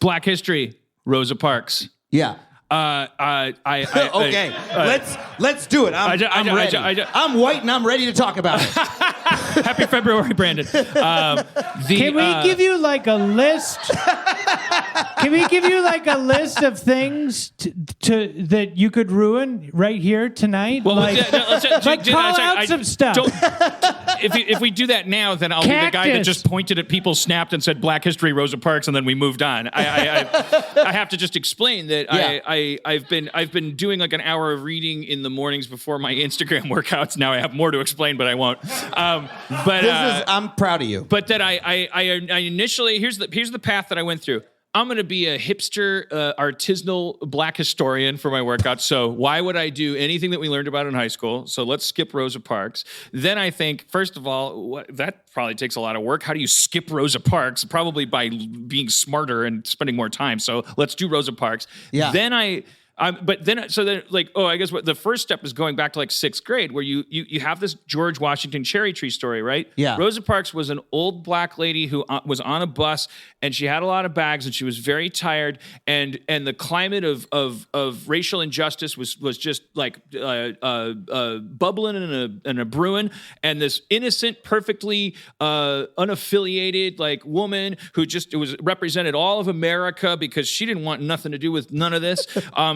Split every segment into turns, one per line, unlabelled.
Black History, Rosa Parks.
Yeah.
Okay.
Let's do it. I'm ready. I'm white and I'm ready to talk about it.
Happy February, Brandon.
Can we give you like a list? Can we give you like a list of things to that you could ruin right here tonight?
Well,
like call out some stuff.
If we do that now, then I'll be the guy that just pointed at people, snapped, and said Black History, Rosa Parks, and then we moved on. I have to just explain that I've been doing like an hour of reading in the mornings before my Instagram workouts. Now I have more to explain, but I won't.
I'm proud of you.
But that I initially here's the path that I went through. I'm going to be a hipster, artisanal Black historian for my workouts. So why would I do anything that we learned about in high school? So let's skip Rosa Parks. Then I think, first of all, that probably takes a lot of work. How do you skip Rosa Parks? Probably by being smarter and spending more time. So let's do Rosa Parks.
Yeah.
Then I guess what the first step is going back to like 6th grade, where you have this George Washington cherry tree story, right?
Yeah.
Rosa Parks was an old Black lady who was on a bus, and she had a lot of bags, and she was very tired, and the climate of racial injustice was just like bubbling and a brewing, and this innocent, perfectly unaffiliated like woman who just represented all of America because she didn't want nothing to do with none of this.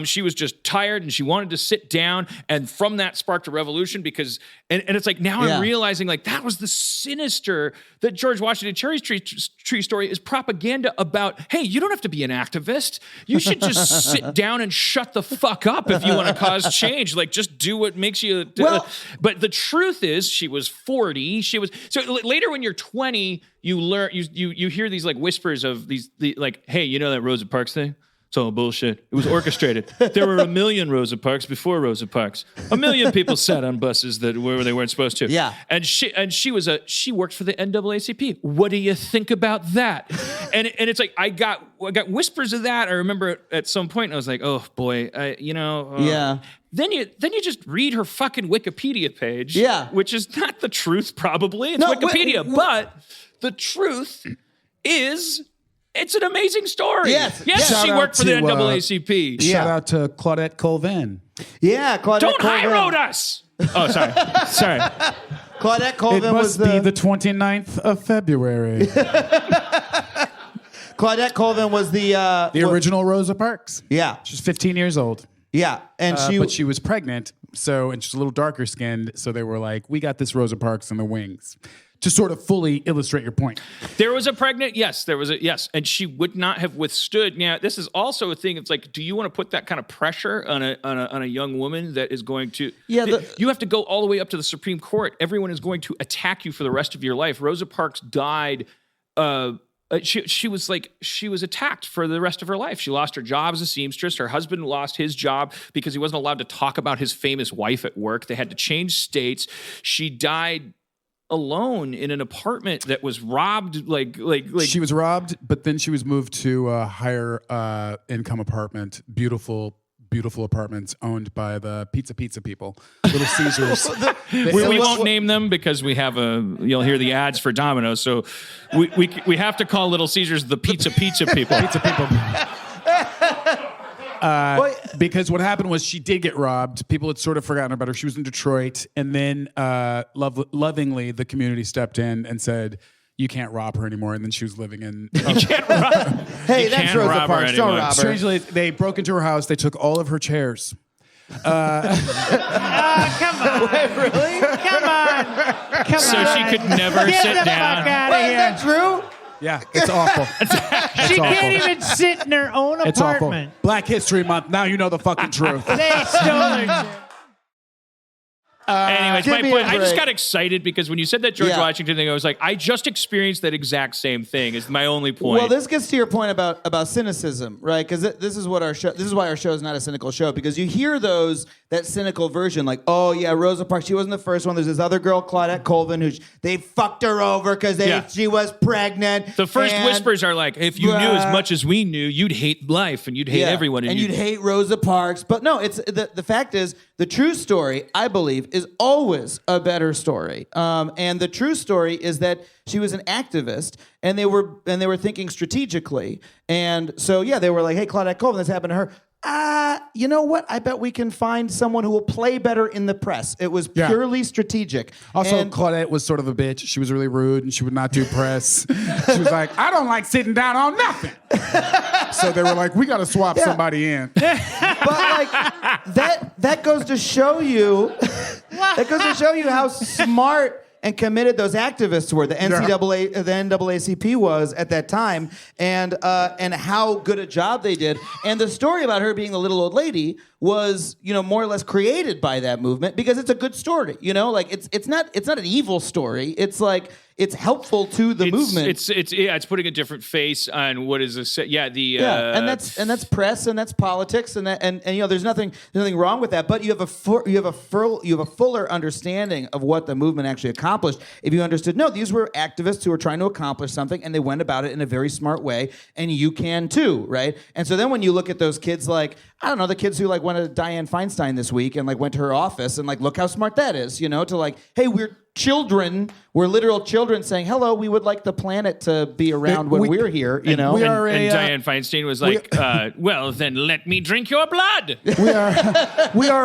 She was just tired and she wanted to sit down, and from that sparked a revolution because it's like now I'm realizing like that was the sinister that George Washington cherry tree story is propaganda about. Hey, you don't have to be an activist. You should just sit down and shut the fuck up if you want to cause change. Like just do what makes you. But the truth is, she was 40. So later when you're 20, you learn you hear these like whispers of like, hey, you know that Rosa Parks thing? It's all bullshit. It was orchestrated. There were 1 million Rosa Parks before Rosa Parks. 1 million people sat on buses where they weren't supposed to.
Yeah.
And she worked for the NAACP. What do you think about that? And it's like I got whispers of that. I remember at some point, and I was like, oh boy, yeah. Then you just read her fucking Wikipedia page. Yeah. Which is not the truth, probably. It's Wikipedia, but the truth is. It's an amazing story. Yes, she worked for the NAACP.
Shout out to Claudette Colvin.
Yeah, Claudette
Don't
Colvin.
high road us. Oh, sorry.
Claudette Colvin
it must
was
be the 29th of February.
Claudette Colvin was the
original Rosa Parks.
Yeah,
she's 15 years old.
Yeah, and
but she was pregnant, and she's a little darker skinned. So they were like, "We got this Rosa Parks in the wings." To sort of fully illustrate your point.
There was a pregnant, and she would not have withstood. Now, this is also a thing. It's like, do you want to put that kind of pressure on a young woman that is going to? Yeah, you have to go all the way up to the Supreme Court. Everyone is going to attack you for the rest of your life. Rosa Parks died. She was attacked for the rest of her life. She lost her job as a seamstress. Her husband lost his job because he wasn't allowed to talk about his famous wife at work. They had to change states. She died alone in an apartment that was robbed. Like
she was robbed, but then she was moved to a higher income apartment. Beautiful apartments owned by the pizza people, Little Caesars.
we won't name them because we have you'll hear the ads for Domino's, so we have to call Little Caesars the pizza people.
Pizza people. Because what happened was she did get robbed. People had sort of forgotten about her. She was in Detroit, and then lovingly the community stepped in and said, "You can't rob her anymore." And then she was living in.
You can't rob.
Hey, that's Rosa Parks. Don't rob her.
Strangely, they broke into her house. They took all of her chairs.
Come on.
Wait, really?
Come on.
So she could never sit down.
Fuck out of
Is
here.
that true?
Yeah, it's awful.
She can't even sit in her own
It's awful.
apartment.
Black History Month. Now you know the fucking truth.
They stole her.
Anyways,
give
my
me a
point. I just
break.
got excited because when you said that George Washington thing, I was like, I just experienced that exact same thing. Is my only point.
Well, this gets to your point about cynicism, right? Because this is what this is why our show is not a cynical show, because you hear that cynical version, like, oh yeah, Rosa Parks, she wasn't the first one. There's this other girl, Claudette Colvin, who they fucked her over because she was pregnant.
The first whispers are like, if you knew as much as we knew, you'd hate life and you'd hate everyone,
and you'd hate Rosa Parks. But no, it's the fact is The true story, I believe, is always a better story. And the true story is that she was an activist, and they were thinking strategically. And so, yeah, they were like, hey, Claudette Colvin, this happened to her. You know what? I bet we can find someone who will play better in the press. It was purely strategic.
Also,
and
Claudette was sort of a bitch. She was really rude, and she would not do press. She was like, I don't like sitting down on nothing. So they were like, we got to swap somebody in.
But like that goes to show you how smart and committed those activists were. The NCAA, the NAACP was at that time, and how good a job they did. And the story about her being the little old lady was, more or less created by that movement because it's a good story. Like it's not an evil story. It's like it's helpful to the movement.
It's putting a different face on what is
and that's press and that's politics and there's nothing wrong with that. But you have a fuller understanding of what the movement actually accomplished if you understood. No, these were activists who were trying to accomplish something and they went about it in a very smart way, and you can too, right? And so then when you look at those kids, like I don't know, the kids who like went to Dianne Feinstein this week and like went to her office and like look how smart that is, to like, hey, we're literal children saying, hello, we would like the planet to be around when we're here,
And Dianne Feinstein was like, well, then let me drink your blood.
We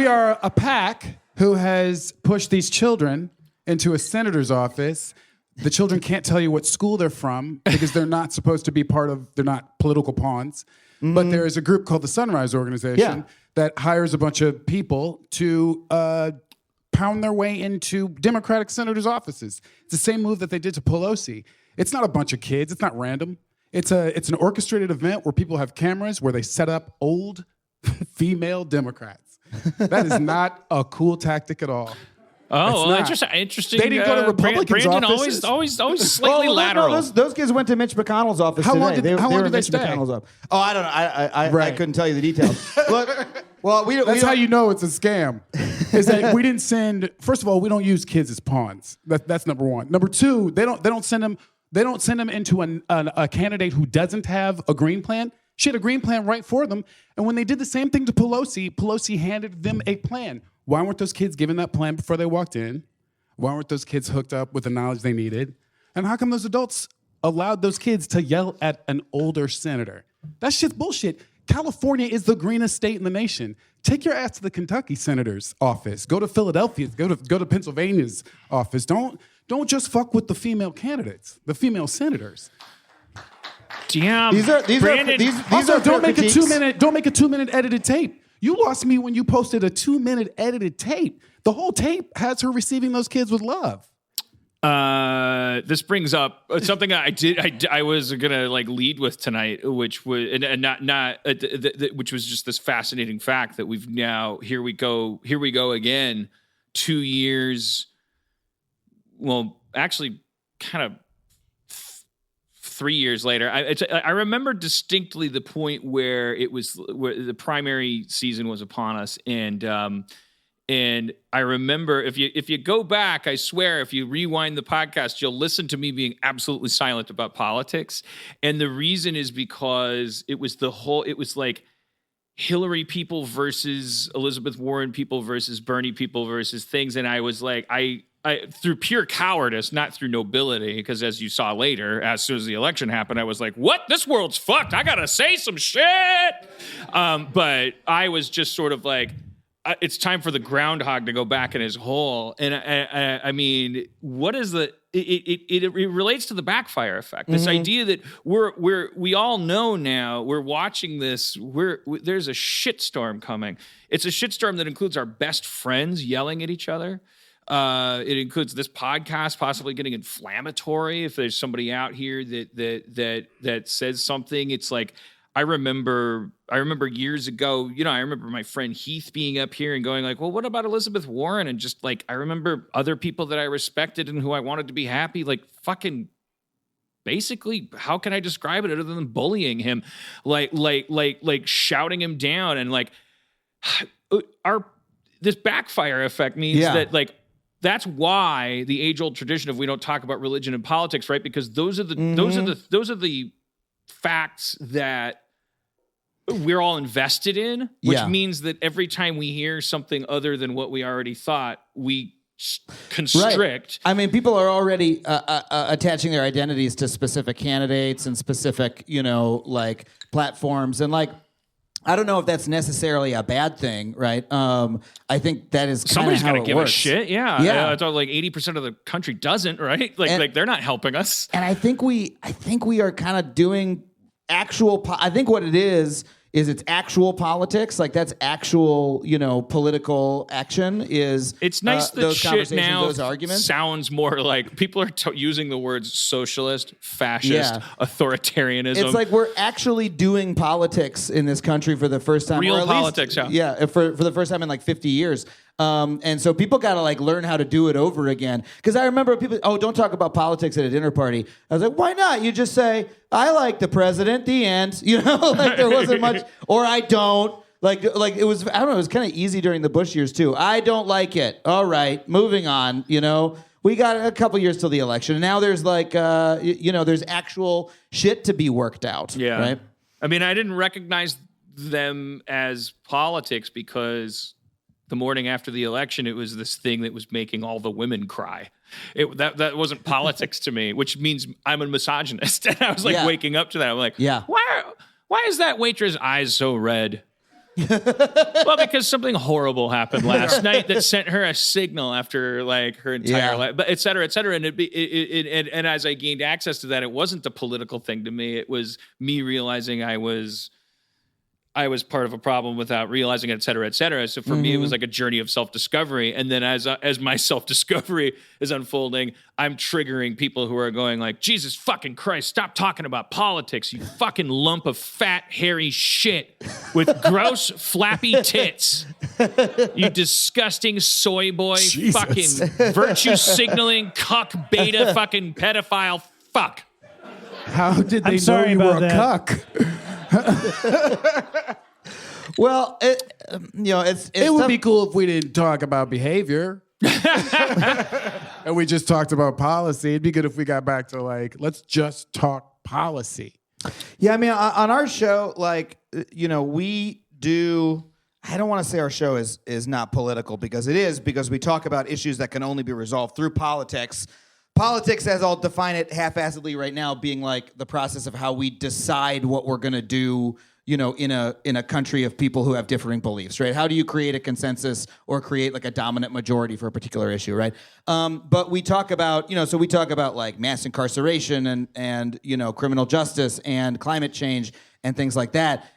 are a pack who has pushed these children into a senator's office. The children can't tell you what school they're from because they're not supposed to be they're not political pawns. Mm-hmm. But there is a group called the Sunrise Organization that hires a bunch of people to pound their way into Democratic senators' offices. It's the same move that they did to Pelosi. It's not a bunch of kids. It's not random. It's an orchestrated event where people have cameras where they set up old female Democrats. That is not a cool tactic at all.
Oh, well, interesting.
They didn't go to Republicans'
Brandon
offices.
always slightly lateral.
Those kids went to Mitch McConnell's office
How
today.
long did they
Mitch
stay?
McConnell's office. Oh, I don't know. I couldn't tell you the details. Look, well,
that's how you know it's a scam. Is that we didn't send. First of all, we don't use kids as pawns. That's number one. Number two, they don't send them. They don't send them into a candidate who doesn't have a green plan. She had a green plan right for them. And when they did the same thing to Pelosi handed them a plan. Why weren't those kids given that plan before they walked in? Why weren't those kids hooked up with the knowledge they needed? And how come those adults allowed those kids to yell at an older senator? That shit's bullshit. California is the greenest state in the nation. Take your ass to the Kentucky senator's office. Go to Philadelphia. Go to Pennsylvania's office. Don't just fuck with the female candidates, the female senators.
Damn.
These are
don't make a 2 minute edited tape. You lost me when you posted a 2 minute edited tape. The whole tape has her receiving those kids with love.
This brings up something I was gonna like lead with tonight, which was which was just this fascinating fact that we've now here we go again 2 years. Well, actually, kind of 3 years later. I remember distinctly the point where the primary season was upon us, and I remember if you go back, I swear, if you rewind the podcast, you'll listen to me being absolutely silent about politics. And the reason is because it was like Hillary people versus Elizabeth Warren people versus Bernie people versus things. And I was like, I through pure cowardice, not through nobility, because as you saw later, as soon as the election happened, I was like, what? This world's fucked. I got to say some shit. But I was just sort of like, it's time for the groundhog to go back in his hole. And I mean, what is it relates to the backfire effect. This idea that we all know now, we're watching this, there's a shitstorm coming. It's a shitstorm that includes our best friends yelling at each other. It includes this podcast possibly getting inflammatory. If there's somebody out here that says something, it's like, I remember years ago, I remember my friend Heath being up here and going like, well, what about Elizabeth Warren? And just like, I remember other people that I respected and who I wanted to be happy, like fucking basically, how can I describe it other than bullying him? Like shouting him down and like this backfire effect means that like, that's why the age-old tradition of we don't talk about religion and politics, right? Because those are the facts that we're all invested in, which
Yeah.
means that every time we hear something other than what we already thought, we constrict.
I mean, people are already attaching their identities to specific candidates and specific, like platforms. And like, I don't know if that's necessarily a bad thing, right? I think that is kind of
Somebody's
how
got to
it
give
works.
a shit. Yeah.
Yeah.
It's all like 80% of the country doesn't, right? Like they're not helping us.
And I think we are kind of doing actual. I think what it is it's actual politics. Like that's actual, political action. It's
nice that
those
shit
conversations,
now
those arguments.
sounds more like people are using the words socialist, fascist, authoritarianism.
It's like we're actually doing politics in this country for the first time.
Real
or at
politics,
least,
yeah.
for the first time in like 50 years. And so people got to like learn how to do it over again. Because I remember people, don't talk about politics at a dinner party. I was like, why not? You just say, I like the president, the end. Like there wasn't much, or I don't. Like it was, I don't know, it was kind of easy during the Bush years too. I don't like it. All right, moving on, We got a couple years till the election. And now there's like, there's actual shit to be worked out.
Yeah.
Right?
I mean, I didn't recognize them as politics because the morning after the election, it was this thing that was making all the women cry. That wasn't politics to me, which means I'm a misogynist. And I was like waking up to that. I'm like, why is that waitress' eyes so red? Well, because something horrible happened last night that sent her a signal after like her entire life, but et cetera, et cetera. And and as I gained access to that, it wasn't a political thing to me. It was me realizing I was part of a problem without realizing it, et cetera, et cetera. So for me, it was like a journey of self-discovery. And then as my self-discovery is unfolding, I'm triggering people who are going like, Jesus fucking Christ, stop talking about politics, you fucking lump of fat, hairy shit with gross, flappy tits. You disgusting soy boy, fucking virtue signaling, cuck, beta, fucking pedophile, fuck.
How did they know
sorry
you were
about
a
that.
cuck?
Well, it
would be cool if we didn't talk about behavior. And we just talked about policy. It'd be good if we got back to like, let's just talk policy.
Yeah, I mean, on our show, like, we do. I don't want to say our show is not political because it is, because we talk about issues that can only be resolved through politics. Politics, as I'll define it half-assedly right now, being like the process of how we decide what we're going to do, in a country of people who have differing beliefs, right? How do you create a consensus or create like a dominant majority for a particular issue, right? But we talk about, so we talk about like mass incarceration and criminal justice and climate change and things like that.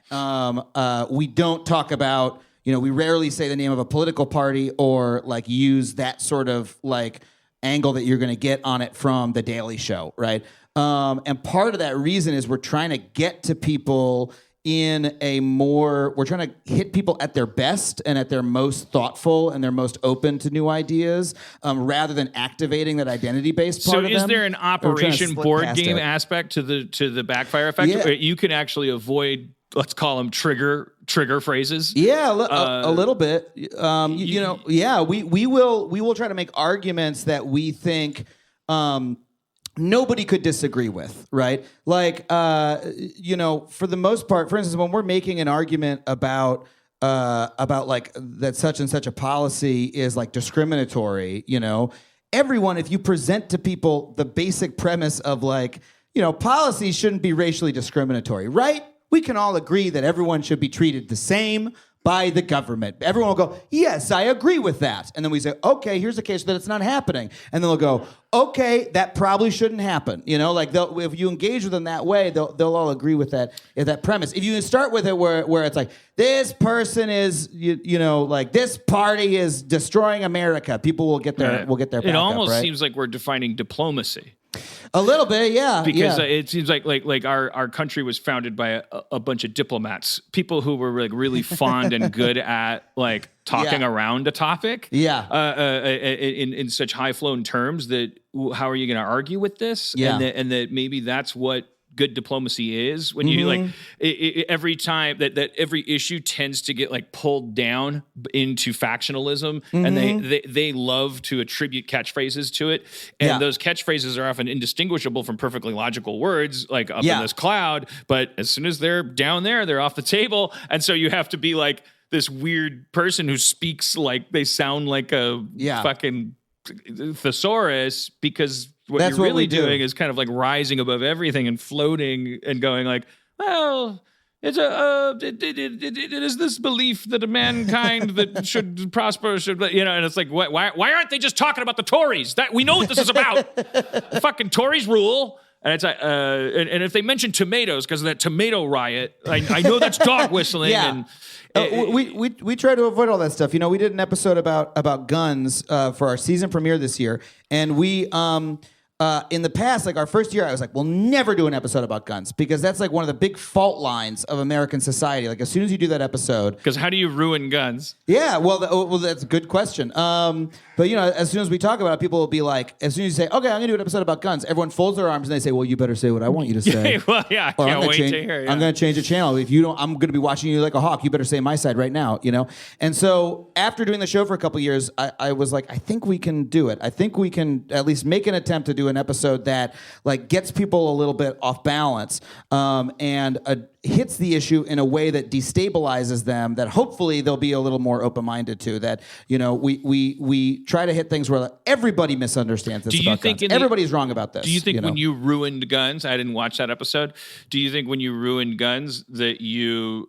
We don't talk about, we rarely say the name of a political party or like use that sort of like angle that you're going to get on it from The Daily Show, right? And part of that reason is we're trying to get to people we're trying to hit people at their best and at their most thoughtful and their most open to new ideas, rather than activating that identity-based part of them.
So is there an Operation Board Game aspect to the backfire effect?
Yeah.
You can actually avoid, let's call them trigger phrases.
Yeah, a little bit. We will try to make arguments that we think nobody could disagree with, right? Like, for the most part, for instance, when we're making an argument about like that such and such a policy is like discriminatory, everyone, if you present to people the basic premise of like, policies shouldn't be racially discriminatory, right? We can all agree that everyone should be treated the same by the government. Everyone will go, yes, I agree with that. And then we say, okay, here's a case that it's not happening. And then they'll go, okay, that probably shouldn't happen. Like if you engage with them that way, they'll all agree with that premise. If you start with it where it's like, this person is, like this party is destroying America, people will get their back
It almost
up, right?
seems like we're defining diplomacy.
A little bit, yeah.
Because it seems like our country was founded by a bunch of diplomats, people who were like really fond and good at like talking around a topic.
Yeah.
In such high flown terms that how are you going to argue with this?
Yeah.
And that maybe that's what good diplomacy is when you like every time that every issue tends to get like pulled down into factionalism, and they love to attribute catchphrases to it, and those catchphrases are often indistinguishable from perfectly logical words like up in this cloud, but as soon as they're down there, they're off the table, and so you have to be like this weird person who speaks like they sound like a fucking thesaurus, because what you're really doing is kind of like rising above everything and floating and going like, well, it's it is this belief that a mankind that should prosper should, and it's like, why aren't they just talking about the Tories? That we know what this is about. The fucking Tories rule. And it's and if they mention tomatoes because of that tomato riot, I know that's dog whistling. And
we try to avoid all that stuff. We did an episode about guns for our season premiere this year, and we in the past, like our first year, I was like, we'll never do an episode about guns because that's like one of the big fault lines of American society. Like as soon as you do that episode,
because how do you ruin guns?
Yeah, well, that's a good question. But as soon as we talk about it, people will be like, as soon as you say, okay, I'm gonna do an episode about guns, everyone folds their arms and they say, well, you better say what I want you to say.
Well, yeah, I can't wait to hear. Yeah.
I'm gonna change the channel. If you don't, I'm gonna be watching you like a hawk. You better say my side right now. And so after doing the show for a couple years, I was like, I think we can do it. I think we can at least make an attempt to do an episode that like gets people a little bit off balance and hits the issue in a way that destabilizes them, that hopefully they'll be a little more open-minded to, that we try to hit things where everybody misunderstands this. Do you think everybody's wrong about this?
Do you think when you ruined guns, I didn't watch that episode, do you think when you ruined guns that you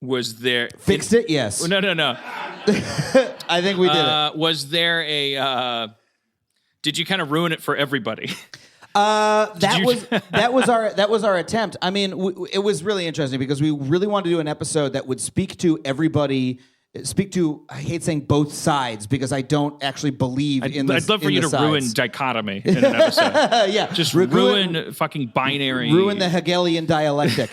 was there
fixed it? Yes.
No.
I think we did it.
Was there a did you kind of ruin it for everybody?
That was our attempt. I mean, it was really interesting because we really wanted to do an episode that would speak to everybody. I hate saying both sides because I don't actually believe in this.
I'd love for you to ruin dichotomy in an episode.
Yeah.
Just ruin fucking binary.
Ruin the Hegelian dialectic.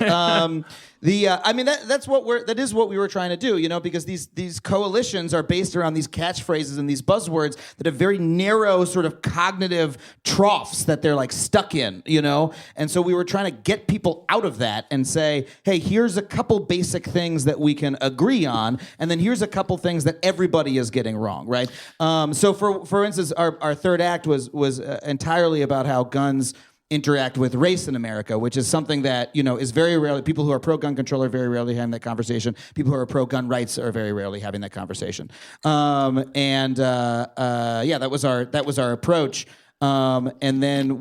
That is what we were trying to do, because these coalitions are based around these catchphrases and these buzzwords that have very narrow sort of cognitive troughs that they're like stuck in, And so we were trying to get people out of that and say, hey, here's a couple basic things that we can agree on, and then here's a couple things that everybody is getting wrong, right? So for instance, our third act was entirely about how guns interact with race in America, which is something that, is very rarely, people who are pro-gun control are very rarely having that conversation. People who are pro-gun rights are very rarely having that conversation. That was our approach. And then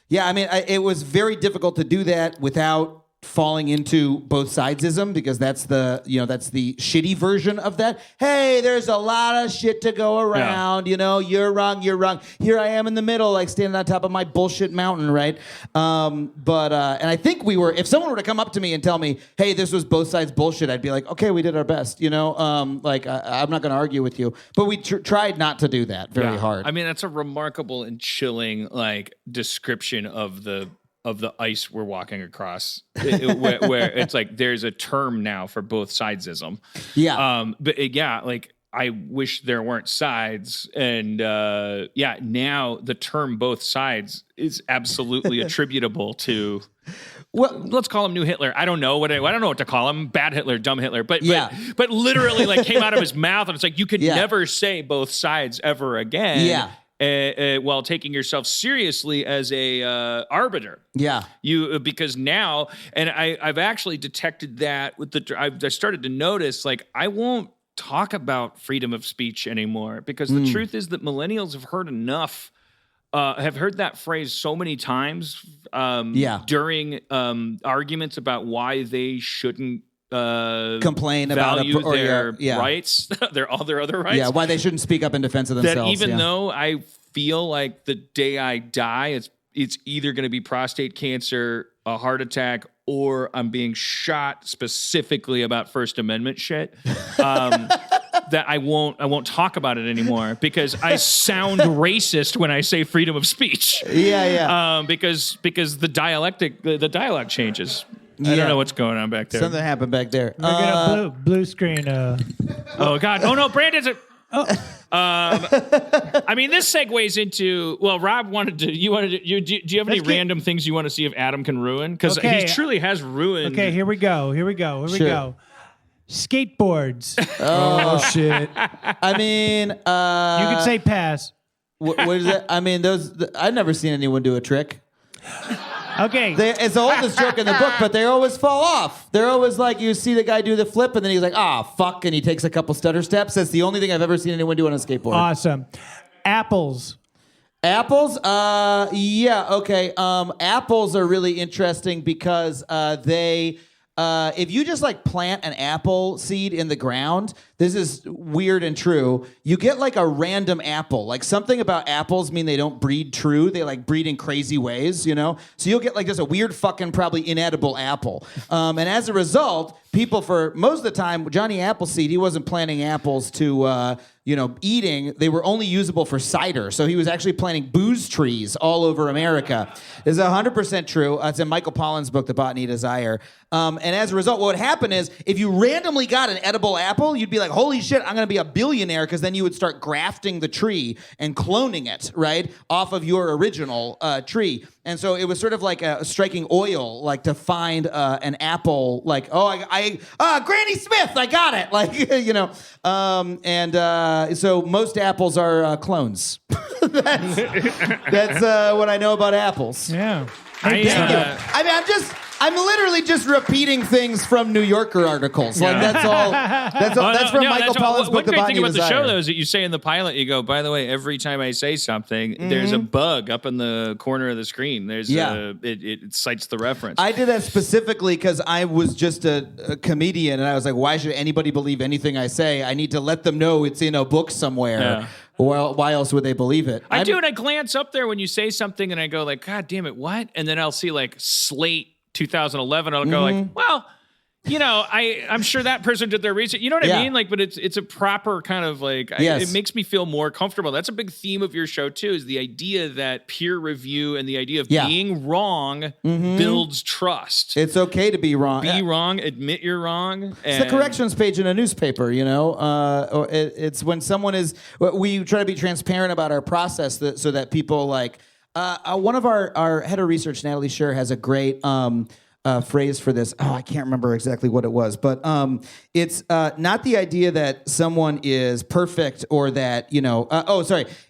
it was very difficult to do that without falling into both sidesism, because that's the shitty version of that. Hey, there's a lot of shit to go around. You're wrong. Here I am in the middle, like standing on top of my bullshit mountain, right? And I think if someone were to come up to me and tell me, hey, this was both sides bullshit, I'd be like, okay, we did our best. I'm not going to argue with you, but we tried not to do that very hard.
I mean, that's a remarkable and chilling description of the ice we're walking across, where it's like there's a term now for both sidesism. Yeah. I wish there weren't sides, and now the term both sides is absolutely attributable to. Well, let's call him New Hitler. I don't know what to call him. Bad Hitler, dumb Hitler. But literally came out of his mouth, and it's like you could never say both sides ever again. Yeah. While taking yourself seriously as a arbiter. Yeah. Because now, and I've actually detected that with I started to notice, I won't talk about freedom of speech anymore, because the truth is that millennials have heard enough, have heard that phrase so many times during arguments about why they shouldn't
complain about
their rights, all their other rights.
Yeah, why they shouldn't speak up in defense of themselves.
That even though I feel like the day I die, it's either going to be prostate cancer, a heart attack, or I'm being shot specifically about First Amendment shit. That I won't talk about it anymore because I sound racist when I say freedom of speech. Yeah. Because the dialogue changes. I don't know what's going on back there.
Something happened back there.
We're gonna blue screen.
Oh God! Oh no, Brandon's. I mean, this segues into, well, Rob do you have any random things you want to see if Adam can ruin? Because he truly has ruined.
Okay, here we go. Skateboards.
Oh shit!
I mean,
You can say pass.
what is it? I mean, I've never seen anyone do a trick.
Okay.
It's the oldest joke in the book, but they always fall off. They're always like, you see the guy do the flip, and then he's like, fuck, and he takes a couple stutter steps. That's the only thing I've ever seen anyone do on a skateboard.
Awesome. Apples.
Apples? Yeah, okay. Apples are really interesting because if you just like plant an apple seed in the ground, this is weird and true, you get like a random apple. Like something about apples mean they don't breed true. They like breed in crazy ways, you know? So you'll get like just a weird fucking probably inedible apple. And as a result, people for most of the time, Johnny Appleseed, he wasn't planting apples to, eating. They were only usable for cider. So he was actually planting booze trees all over America. It's 100% true. It's in Michael Pollan's book, The Botany Desire. And as a result, what would happen is if you randomly got an edible apple, you'd be like, holy shit, I'm going to be a billionaire, because then you would start grafting the tree and cloning it, right, off of your original tree. And so it was sort of like striking oil, like to find an apple, like, Granny Smith, I got it, like, so most apples are clones. That's what I know about apples.
Yeah.
I'm literally just repeating things from New Yorker articles. Like that's all. That's from Michael Pollan's book, The Botany Desire.
One great thing about the show, though, is that you say in the pilot, you go, by the way, every time I say something, there's a bug up in the corner of the screen. It cites the reference.
I did that specifically because I was just a comedian, and I was like, why should anybody believe anything I say? I need to let them know it's in a book somewhere. Yeah. Well, why else would they believe it?
I do, and I glance up there when you say something, and I go like, God damn it, what? And then I'll see like Slate 2011. I'll go like, well, I'm sure that person did their research. You know what I mean? Like, but it's a proper kind of like, it makes me feel more comfortable. That's a big theme of your show too, is the idea that peer review and the idea of being wrong builds trust.
It's okay to be wrong.
Be wrong, admit you're wrong.
It's the corrections page in a newspaper, it's when someone is, we try to be transparent about our process so that people like, one of our head of research, Natalie Scher, has a great phrase for this. I can't remember exactly what it was, but it's not the idea that someone is perfect or that,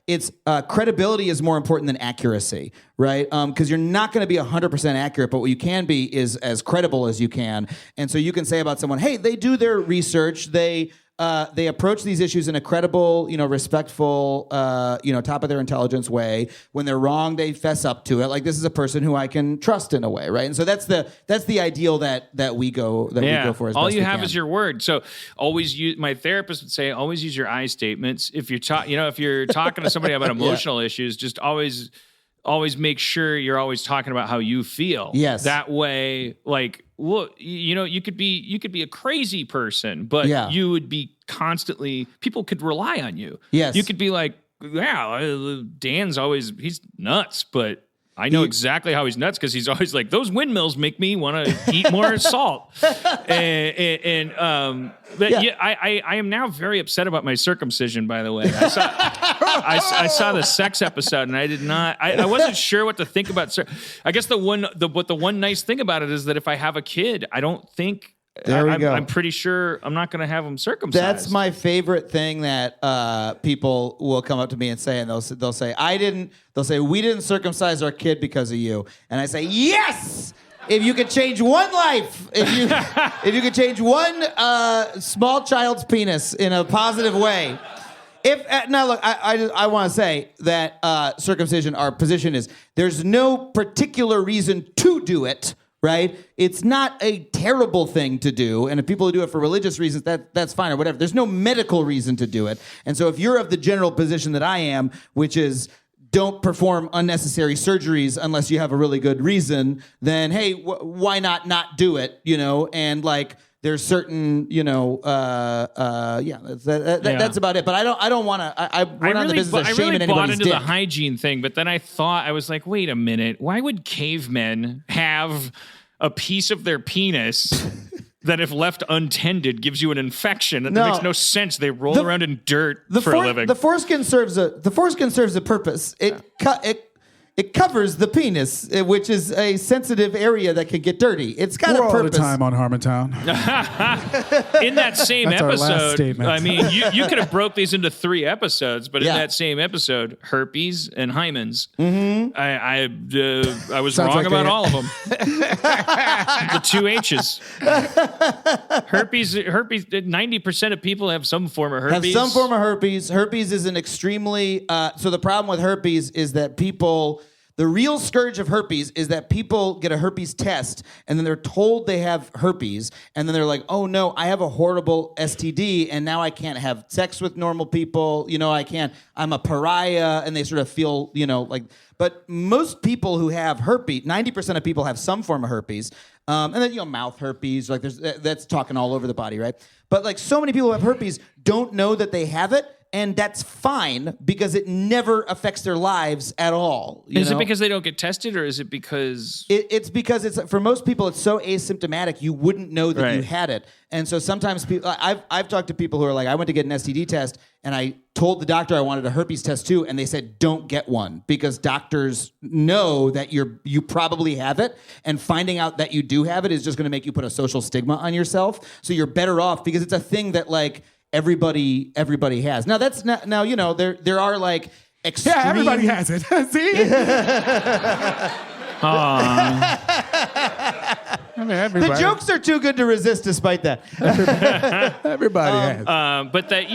it's credibility is more important than accuracy, right? Because you're not going to be 100% accurate, but what you can be is as credible as you can. And so you can say about someone, hey, they do their research, they approach these issues in a credible, respectful, top of their intelligence way. When they're wrong, they fess up to it. Like, this is a person who I can trust in a way, right? And so that's the ideal that we go for. As
all
best
you
we
have
can.
is your word. So always use. My therapist would say, always use your I statements. If you're if you're talking to somebody about emotional issues, just always make sure you're always talking about how you feel.
Yes.
That way, like, well, you could be a crazy person, but you would be constantly, people could rely on you.
Yes.
You could be like, Dan's he's nuts, but I know exactly how he's nuts, because he's always like, those windmills make me want to eat more salt. I am now very upset about my circumcision, by the way. I saw the sex episode, and I wasn't sure what to think about. I guess the one nice thing about it is that if I have a kid, I don't think, I'm pretty sure I'm not going to have them circumcised.
That's my favorite thing that people will come up to me and say, and they'll say, we didn't circumcise our kid because of you. And I say, yes! If you could change one life, if you could change one small child's penis in a positive way. Now look, I want to say that circumcision, our position is, there's no particular reason to do it. Right? It's not a terrible thing to do. And if people do it for religious reasons, that's fine or whatever. There's no medical reason to do it. And so if you're of the general position that I am, which is don't perform unnecessary surgeries unless you have a really good reason, then, hey, why not do it? And like, there's certain, that's about it. But I don't want to. We're not in the business of shaming anybody's dick. I really bought into the
hygiene thing, but then I was like, wait a minute, why would cavemen have a piece of their penis that if left untended gives you an infection. That
No.
makes no sense. They roll around in dirt for a living.
The foreskin serves a purpose. It covers the penis, which is a sensitive area that can get dirty. It's got
We're
a
all out of
purpose.
time on Harmontown.
In that same
That's our last
episode,
statement.
I mean, you could have broke these into 3 episodes, but in
Yeah.
that same episode, herpes and hymens, I was
Sounds
wrong
like
about
a-
all of them. The 2 H's. Herpes. 90% of people have some form of herpes.
Have some form of herpes. Herpes is an extremely so the problem with herpes is that the real scourge of herpes is that people get a herpes test and then they're told they have herpes and then they're like, oh no, I have a horrible STD and now I can't have sex with normal people. I'm a pariah, and they sort of feel, like, but most people who have herpes, 90% of people have some form of herpes. And then, mouth herpes, like that's talking all over the body, right? But like so many people who have herpes don't know that they have it. And that's fine because it never affects their lives at all.
Is it because they don't get tested, or is it because
it's because for most people it's so asymptomatic you wouldn't know that you
Right.
had it. And so sometimes people, I've talked to people who are like, I went to get an STD test and I told the doctor I wanted a herpes test too, and they said don't get one because doctors know that you probably have it, and finding out that you do have it is just going to make you put a social stigma on yourself. So you're better off because it's a thing that like everybody has. Now that's not, there are like extreme.
Yeah, everybody has it. See? I mean, everybody.
The jokes are too good to resist despite that.
Everybody has.
but that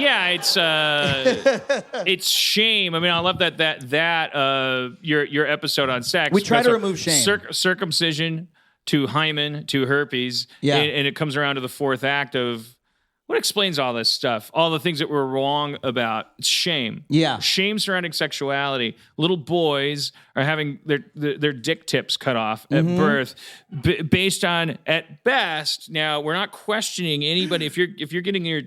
it's shame. I mean, I love that your episode on sex.
We try to
So
remove shame.
Circumcision to hymen to herpes.
Yeah.
And it comes around to the 4th act of what explains all this stuff, all the things that we're wrong about. It's shame.
Yeah.
Shame surrounding sexuality. Little boys are having their dick tips cut off at birth, based on, at best. Now, we're not questioning anybody. If you're getting your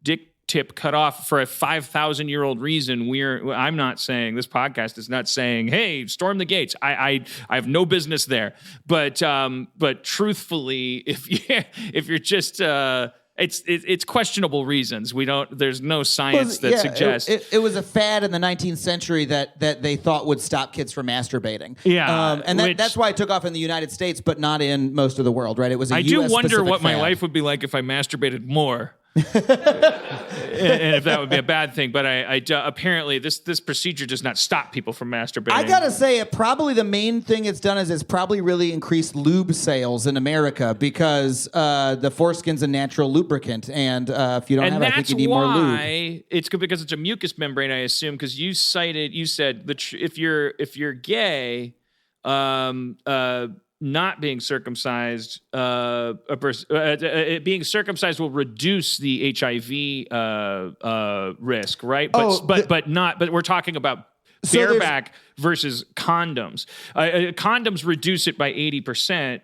dick tip cut off for a 5,000-year-old reason, I'm not saying, this podcast is not saying, hey, storm the gates. I have no business there. But truthfully, if you're just it's questionable reasons. There's no science that suggests.
It was a fad in the 19th century that they thought would stop kids from masturbating.
Yeah,
and that's why it took off in the United States, but not in most of the world, right? It was a
I do
US
wonder
specific
what my
fad.
life would be like if I masturbated more. And if that would be a bad thing, but apparently this procedure does not stop people from masturbating.
I gotta say, probably the main thing it's done is it's probably really increased lube sales in America because the foreskin's a natural lubricant, and if you don't have it, I think you need more lube.
And that's why it's good, because it's a mucus membrane, I assume, because you said if you're gay, not being circumcised, being circumcised will reduce the HIV risk, right? But we're talking about bareback versus condoms. Condoms reduce it by 80%.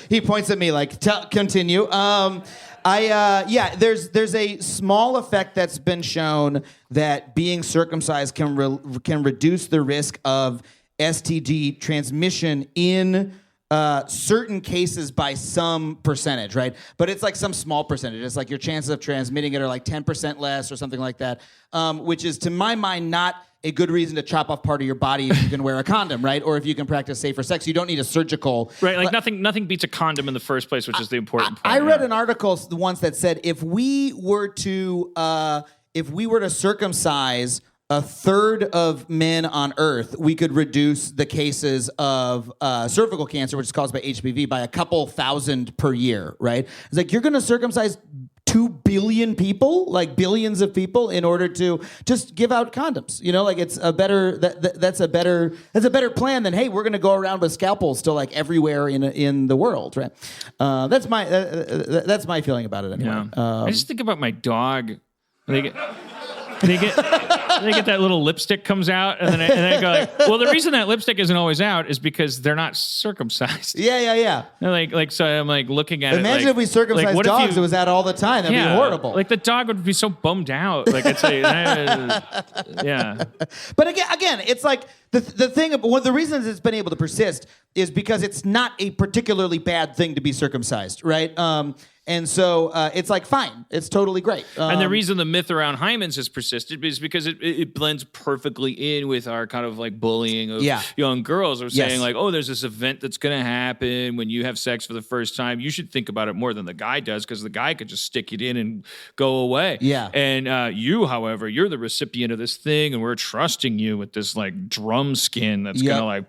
He points at me like, continue. There's a small effect that's been shown that being circumcised can reduce the risk of STD transmission in certain cases by some percentage, right? But it's like some small percentage. It's like your chances of transmitting it are like 10% less or something like that, which is, to my mind, not a good reason to chop off part of your body if you can wear a condom, right? Or if you can practice safer sex. You don't need a surgical...
Right, like nothing beats a condom in the first place, which is the important point.
I read an article once that said if we were to circumcise a third of men on Earth, we could reduce the cases of cervical cancer, which is caused by HPV, by a couple thousand per year, right? It's like, you're going to circumcise 2 billion people, like billions of people, in order to just give out condoms. Like, it's a better that's a better plan than, hey, we're going to go around with scalpels to like everywhere in the world, right? That's my feeling about it anyway.
Yeah. I just think about my dog. They get that little lipstick comes out, and then I go like, well, the reason that lipstick isn't always out is because they're not circumcised.
Yeah.
Like so I'm like looking at
Imagine
it.
if we circumcised
what if
dogs, it was out all the time. That'd be horrible.
Like the dog would be so bummed out. Like it's like, yeah.
But again, it's like the thing. One of the reasons it's been able to persist is because it's not a particularly bad thing to be circumcised, right? And so it's like fine, it's totally great.
And the reason the myth around hymens has persisted is because it blends perfectly in with our kind of like bullying of young girls. Or saying like, oh, there's this event that's going to happen when you have sex for the first time. You should think about it more than the guy does, because the guy could just stick it in and go away.
Yeah.
And you, however, you're the recipient of this thing, and we're trusting you with this like drum skin that's gonna like,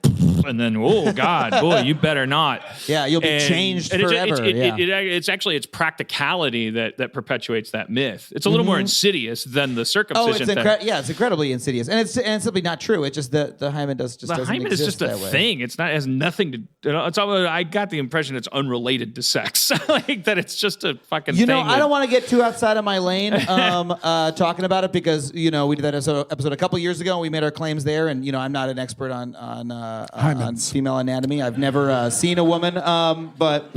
and then oh God, boy, you better not.
Yeah, you'll be changed forever.
It's practicality that perpetuates that myth. It's a little more insidious than the circumcision thing.
It's incredibly insidious, and it's simply not true. It's just the hymen doesn't
hymen
exist
is just a
that way.
thing. It's not, it has nothing to. It's all. I got the impression it's unrelated to sex. Like that, it's just a fucking.
You know, I don't want to get too outside of my lane talking about it, because we did that episode a couple years ago, and we made our claims there, and I'm not an expert on female anatomy. I've never seen a woman, but.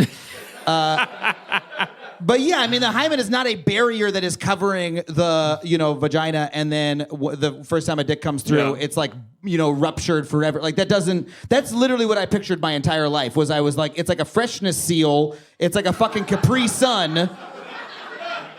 But yeah, I mean, the hymen is not a barrier that is covering the, vagina, and then the first time a dick comes through, it's like, ruptured forever. Like that's literally what I pictured my entire life. I was like, it's like a freshness seal. It's like a fucking Capri Sun.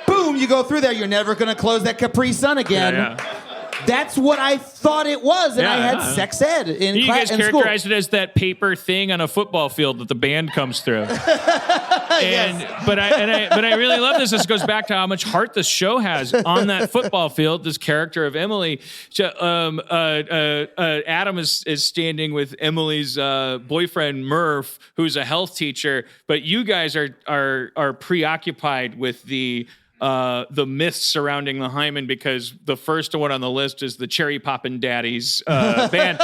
Boom, you go through there. You're never going to close that Capri Sun again.
Yeah.
That's what I thought it was, and I had sex ed in
you
class.
You guys characterized it as that paper thing on a football field that the band comes through. But I really love this. This goes back to how much heart this show has. On that football field, this character of Emily, Adam is standing with Emily's boyfriend Murph, who's a health teacher. But you guys are preoccupied with the myths surrounding the hymen, because the first one on the list is the Cherry Poppin' Daddies band,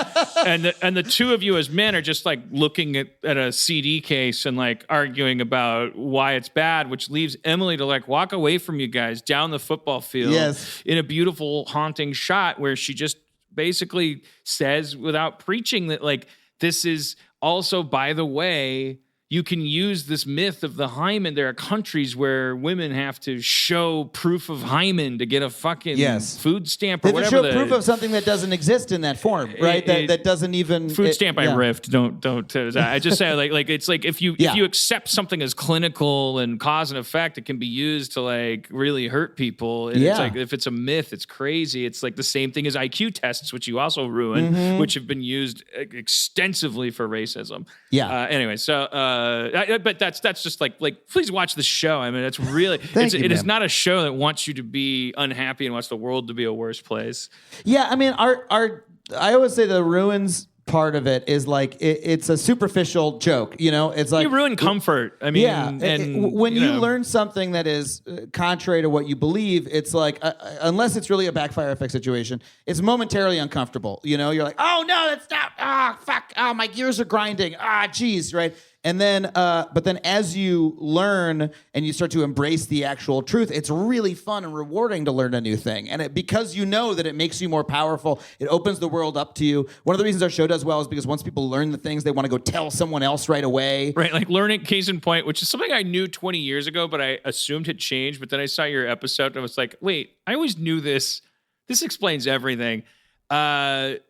and the two of you as men are just like looking at a CD case and like arguing about why it's bad, which leaves Emily to like walk away from you guys down the football field in a beautiful, haunting shot where she just basically says, without preaching, that like, this is also, by the way, you can use this myth of the hymen. There are countries where women have to show proof of hymen to get a fucking food stamp or whatever.
They have to show proof of something that doesn't exist in that form, right? That doesn't even
food stamp. I riffed. Don't. I just say like it's like if you accept something as clinical and cause and effect, it can be used to like really hurt people. And it's like if it's a myth, it's crazy. It's like the same thing as IQ tests, which you also ruin, which have been used extensively for racism.
Yeah.
Anyway, so. But that's just like please watch the show. I mean, it's really it is not a show that wants you to be unhappy and wants the world to be a worse place.
Yeah, I mean, I always say the ruins part of it is like it's a superficial joke, it's like
you ruin comfort. I mean,
when you learn something that is contrary to what you believe, it's like unless it's really a backfire effect situation, it's momentarily uncomfortable. You're like, oh no, that's not. Fuck. Oh, my gears are grinding. Geez, right. And then, but then as you learn and you start to embrace the actual truth, it's really fun and rewarding to learn a new thing. And because you know that it makes you more powerful, it opens the world up to you. One of the reasons our show does well is because once people learn the things, they want to go tell someone else right away.
Right, like learning, case in point, which is something I knew 20 years ago, but I assumed had changed. But then I saw your episode and I was like, wait, I always knew this. This explains everything. Your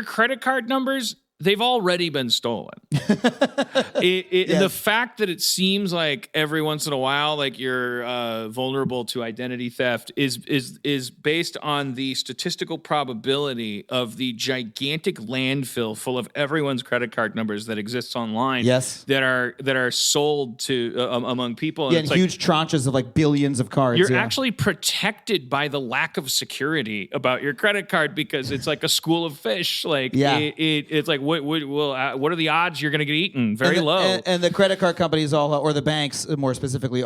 credit card numbers, they've already been stolen. The fact that it seems like every once in a while, like you're vulnerable to identity theft is based on the statistical probability of the gigantic landfill full of everyone's credit card numbers that exists online.
Yes,
that are sold to among people.
And huge tranches of like billions of cards.
You're actually protected by the lack of security about your credit card because it's like a school of fish. Like it's like. What are the odds you're going to get eaten? Very low.
And the credit card companies or the banks more specifically,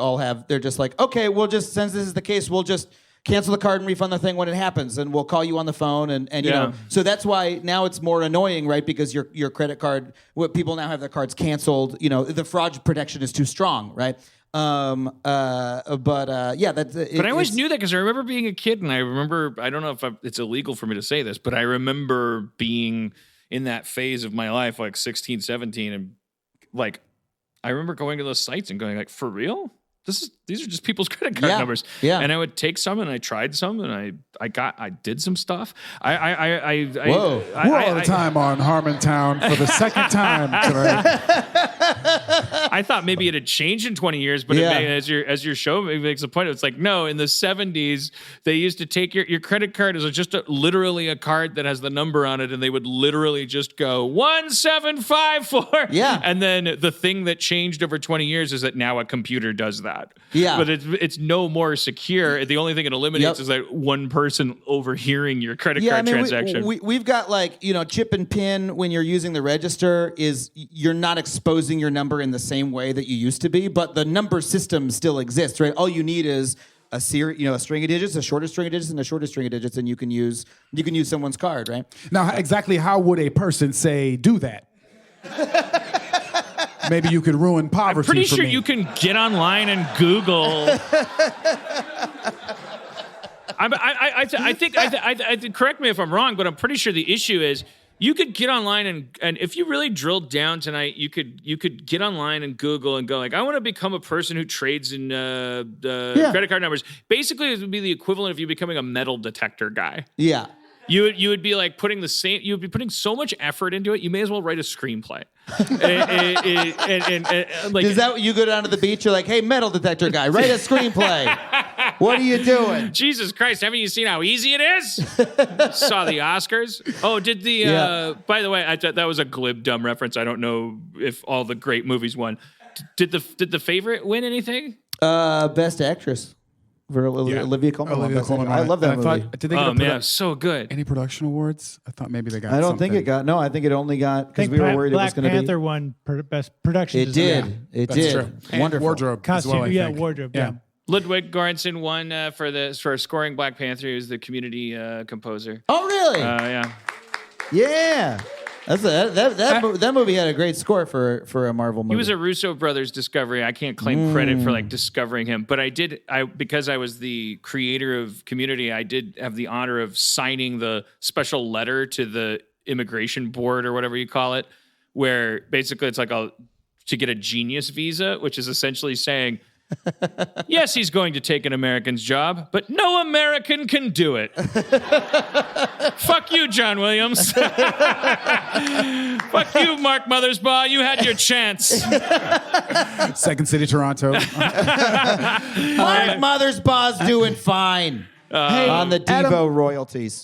they're just like, okay, since this is the case, we'll just cancel the card and refund the thing when it happens, and we'll call you on the phone, and you know. So that's why now it's more annoying, right? Because your credit card, people now have their cards canceled. You know, the fraud protection is too strong, right? Yeah, that's.
But I always knew that because I remember being a kid, and I don't know if it's illegal for me to say this, but I remember being in that phase of my life, like 16, 17, and like I remember going to those sites and going like, for real? These are just people's credit card numbers.
Yeah.
And I would take some and I tried some and I did some stuff.
Whoa.
We're all the time on Harmontown for the second time tonight.
I thought maybe it had changed in 20 years, but as your show makes a point, it's like, no, in the 70s, they used to take your credit card as just literally a card that has the number on it, and they would literally just go 1754.
Yeah.
And then the thing that changed over 20 years is that now a computer does that.
Yeah.
But it's no more secure. The only thing it eliminates is that one person overhearing your credit card transaction.
We've got like, you know, chip and pin when you're using the register is you're not exposing your number in the same way that you used to be, but the number system still exists, right? All you need is a string of digits, a shorter string of digits, and a shorter string of digits, and you can use someone's card, right?
Now, exactly how would a person say do that? Maybe you could ruin poverty.
I'm pretty sure
me.
you can get online and Google. I think. Correct me if I'm wrong, but I'm pretty sure the issue is you could get online and if you really drilled down tonight, you could get online and Google and go like, I want to become a person who trades in credit card numbers. Basically, it would be the equivalent of you becoming a metal detector guy.
Yeah.
You would be like you would be putting so much effort into it. You may as well write a screenplay. Like,
is that what you go down to the beach? You're like, hey, metal detector guy, write a screenplay. What are you doing?
Jesus Christ, haven't you seen how easy it is? Saw the Oscars. Oh, did the, by the way, I thought that was a glib, dumb reference. I don't know if all the great movies won. Did the favorite win anything?
Best actress. For Olivia Colman. I love that movie.
Did they get
so good.
any production awards? I thought maybe they got.
I don't think it got. No, I think it only got because we were worried
Black
it was going to be.
Panther won best production.
It
design.
did. It
That's
did.
true. And
Wonderful.
wardrobe.
Costume,
as well, I think.
wardrobe.
Yeah.
Ludwig Göransson won for scoring Black Panther. He was the community composer.
Oh, really?
Yeah.
Yeah. That movie had a great score for a Marvel movie.
He was a Russo brothers discovery. I can't claim credit for like discovering him, but because I was the creator of Community, I did have the honor of signing the special letter to the immigration board or whatever you call it, where basically it's like to get a genius visa, which is essentially saying, yes, he's going to take an American's job, but no American can do it. Fuck you, John Williams. Fuck you, Mark Mothersbaugh. You had your chance.
Second City, Toronto.
Mark Mothersbaugh's doing fine on the Devo royalties.